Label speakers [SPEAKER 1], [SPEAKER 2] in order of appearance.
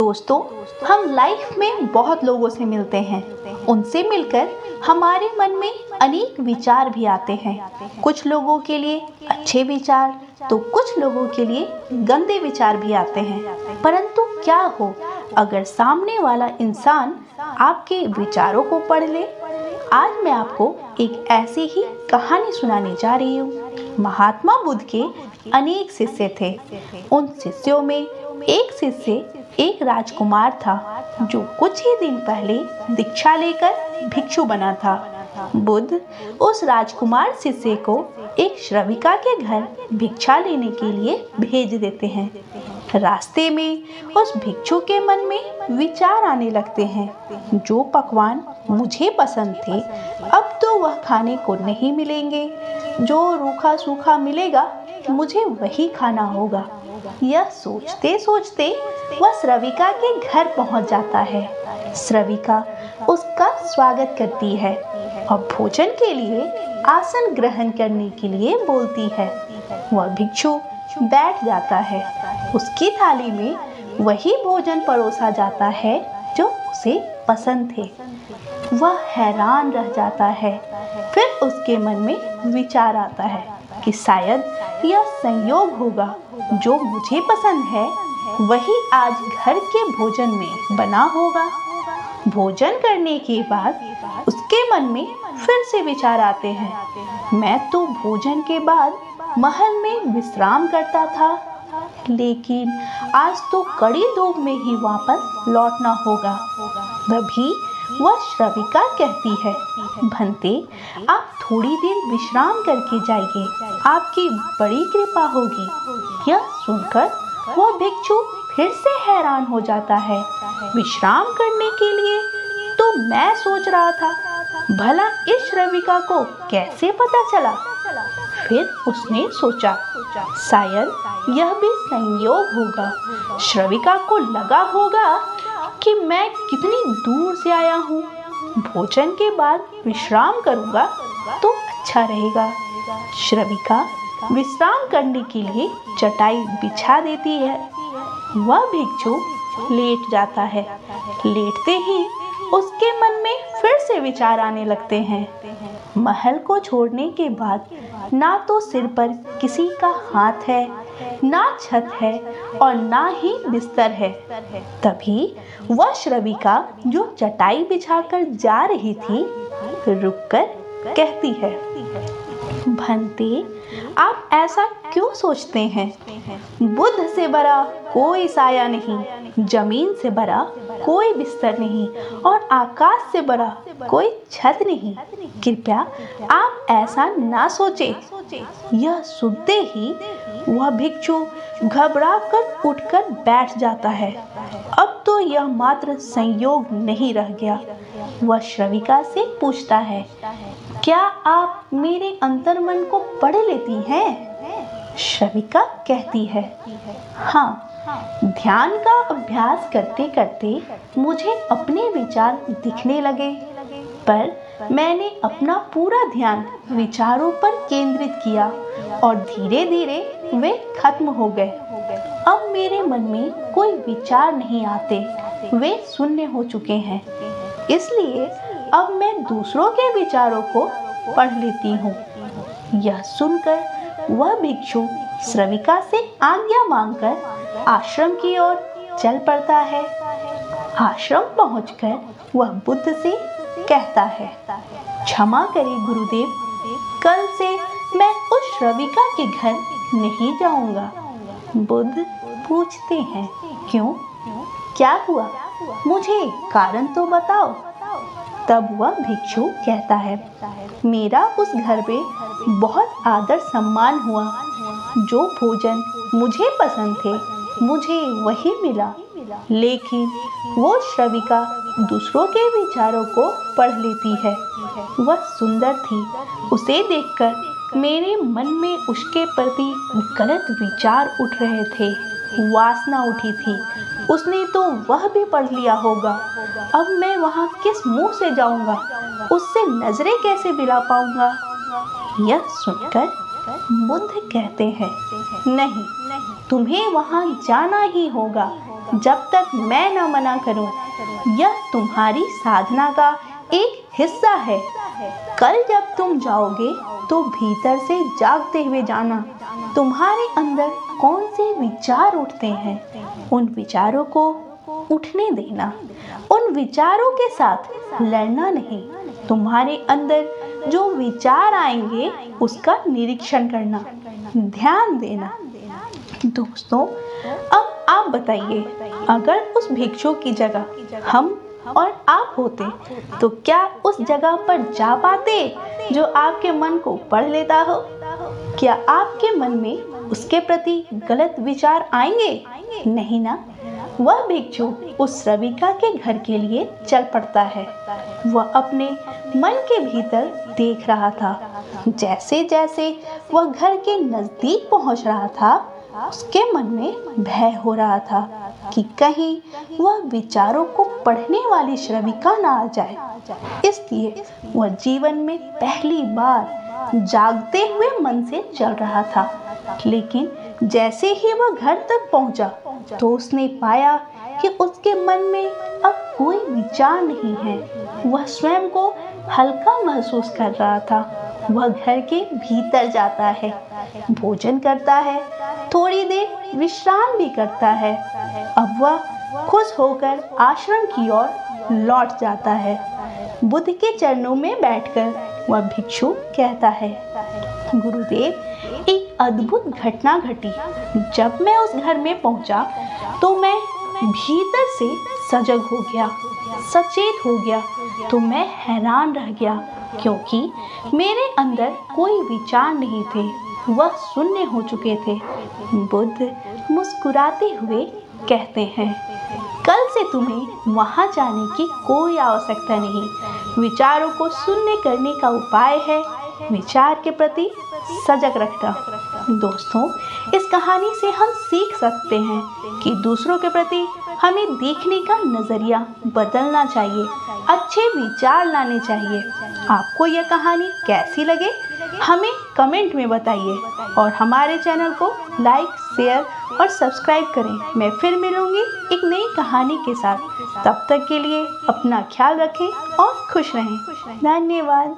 [SPEAKER 1] दोस्तों, हम लाइफ में बहुत लोगों से मिलते हैं। उनसे मिलकर हमारे मन में अनेक विचार भी आते हैं। कुछ लोगों के लिए अच्छे विचार तो कुछ लोगों के लिए गंदे विचार भी आते हैं। परंतु क्या हो अगर सामने वाला इंसान आपके विचारों को पढ़ ले? आज मैं आपको एक ऐसी ही कहानी सुनाने जा रही हूँ। महात्मा बुद्ध के अनेक शिष्य थे। उन शिष्यों में एक शिष्य एक राजकुमार था जो कुछ ही दिन पहले दीक्षा लेकर भिक्षु बना था। बुद्ध उस राजकुमार शिष्य को एक श्रविका के घर भिक्षा लेने के लिए भेज देते हैं। रास्ते में उस भिक्षु के मन में विचार आने लगते हैं, जो पकवान मुझे पसंद थे अब तो वह खाने को नहीं मिलेंगे, जो रूखा सूखा मिलेगा मुझे वही खाना होगा। यह सोचते सोचते वह श्रविका के घर पहुंच जाता है। श्रविका उसका स्वागत करती है और भोजन के लिए आसन ग्रहण करने के लिए बोलती है। वह भिक्षु बैठ जाता है। उसकी थाली में वही भोजन परोसा जाता है जो उसे पसंद थे। वह हैरान रह जाता है। फिर उसके मन में विचार आता है कि शायद यह संयोग होगा, जो मुझे पसंद है वही आज घर के भोजन में बना होगा। भोजन करने के बाद उसके मन में फिर से विचार आते हैं। मैं तो भोजन के बाद महल में विश्राम करता था, लेकिन आज तो कड़ी धूप में ही वापस लौटना होगा। तभी वह श्रविका कहती है, भंते आप थोड़ी देर विश्राम करके जाइए, आपकी बड़ी कृपा होगी। यह सुनकर वह भिक्षु फिर से हैरान हो जाता है। विश्राम करने के लिए तो मैं सोच रहा था, भला इस श्रविका को कैसे पता चला? फिर उसने सोचा, शायद यह भी संयोग होगा। श्रविका को लगा होगा कि मैं कितनी दूर से आया हूँ, भोजन के बाद विश्राम करूँगा तो अच्छा रहेगा। श्रविका विश्राम करने के लिए चटाई बिछा देती है। वह भिक्षु लेट जाता है। लेटते ही उसके मन में फिर से विचार आने लगते हैं। महल को छोड़ने के बाद ना तो सिर पर किसी का हाथ है, ना छत है और ना ही बिस्तर है। तभी वह श्रविका जो चटाई बिछाकर जा रही थी, रुककर कहती है, भंते आप ऐसा क्यों सोचते हैं? बुद्ध से बड़ा कोई साया नहीं, जमीन से बड़ा कोई बिस्तर नहीं और आकाश से बड़ा कोई छत नहीं। कृपया आप ऐसा ना सोचें। यह सुनते ही वह भिक्षु घबरा कर उठकर बैठ जाता है। अब तो यह मात्र संयोग नहीं रह गया। वह श्रविका से पूछता है, क्या आप मेरे अंतर्मन को पढ़ लेती हैं? श्रविका कहती है, हाँ, ध्यान का अभ्यास करते करते मुझे अपने विचार दिखने लगे, पर मैंने अपना पूरा ध्यान विचारों पर केंद्रित किया और धीरे धीरे वे खत्म हो गए। अब मेरे मन में कोई विचार नहीं आते, वे शून्य हो चुके हैं। इसलिए अब मैं दूसरों के विचारों को पढ़ लेती हूँ। यह सुनकर वह भिक्षु श्रविका से आज्ञा मांगकर आश्रम की ओर चल पड़ता है। आश्रम पहुंचकर वह बुद्ध से कहता है, क्षमा करें गुरुदेव, कल से मैं उस श्रविका के घर नहीं जाऊंगा। बुद्ध पूछते हैं, क्यों? क्या हुआ? मुझे कारण तो बताओ। तब वह भिक्षु कहता है, मेरा उस घर में बहुत आदर सम्मान हुआ। जो भोजन मुझे पसंद थे मुझे वही मिला, लेकिन वो श्रविका दूसरों के विचारों को पढ़ लेती है। वह सुंदर थी, उसे देखकर मेरे मन में उसके प्रति गलत विचार उठ रहे थे। वासना उठी थी, उसने तो वह भी पढ़ लिया होगा। अब मैं वहाँ किस मुंह से जाऊँगा? उससे नजरें कैसे मिला पाऊंगा? यह सुनकर बुद्ध कहते हैं, नहीं, तुम्हें वहाँ जाना ही होगा जब तक मैं न मना करूं। यह तुम्हारी साधना का एक हिस्सा है। कल जब तुम जाओगे तो भीतर से जागते हुए जाना। तुम्हारे अंदर कौन से विचार उठते हैं, उन विचारों को उठने देना। उन विचारों के साथ लड़ना नहीं। तुम्हारे अंदर जो विचार आएंगे उसका निरीक्षण करना, ध्यान देना। दोस्तों, अब आप बताइए, अगर उस भिक्षु की जगह हम और आप होते तो क्या उस जगह पर जा पाते जो आपके मन को पढ़ लेता हो? क्या आपके मन में उसके प्रति गलत विचार आएंगे? नहीं ना। वह भिक्षु उस श्रविका के घर के लिए चल पड़ता है। वह अपने मन के भीतर देख रहा था। जैसे जैसे वह घर के नजदीक पहुंच रहा था, उसके मन में भय हो रहा था कि कहीं वह विचारों को पढ़ने वाली श्रविका ना आ जाए। इसलिए वह जीवन में पहली बार जागते हुए मन से चल रहा था। लेकिन जैसे ही वह घर तक पहुंचा तो उसने पाया कि उसके मन में अब कोई विचार नहीं है। वह स्वयं को हल्का महसूस कर रहा था। वह घर के भीतर जाता है, भोजन करता है, थोड़ी देर विश्राम भी करता है। अब वह खुश होकर आश्रम की ओर लौट जाता है। बुद्ध के चरणों में बैठकर वह भिक्षु कहता है, गुरुदेव, एक अद्भुत घटना घटी। जब मैं उस घर में पहुंचा तो मैं भीतर से सजग हो गया, सचेत हो गया। तो मैं हैरान रह गया क्योंकि मेरे अंदर कोई विचार नहीं थे, वह शून्य हो चुके थे। बुद्ध मुस्कुराते हुए कहते हैं, कल से तुम्हें वहां जाने की कोई आवश्यकता नहीं। विचारों को शून्य करने का उपाय है विचार के प्रति सजग रखना। दोस्तों, इस कहानी से हम सीख सकते हैं कि दूसरों के प्रति हमें देखने का नजरिया बदलना चाहिए, अच्छे विचार लाने चाहिए। आपको यह कहानी कैसी लगे हमें कमेंट में बताइए और हमारे चैनल को लाइक, शेयर और सब्सक्राइब करें। मैं फिर मिलूंगी एक नई कहानी के साथ। तब तक के लिए अपना ख्याल रखें और खुश रहें। धन्यवाद।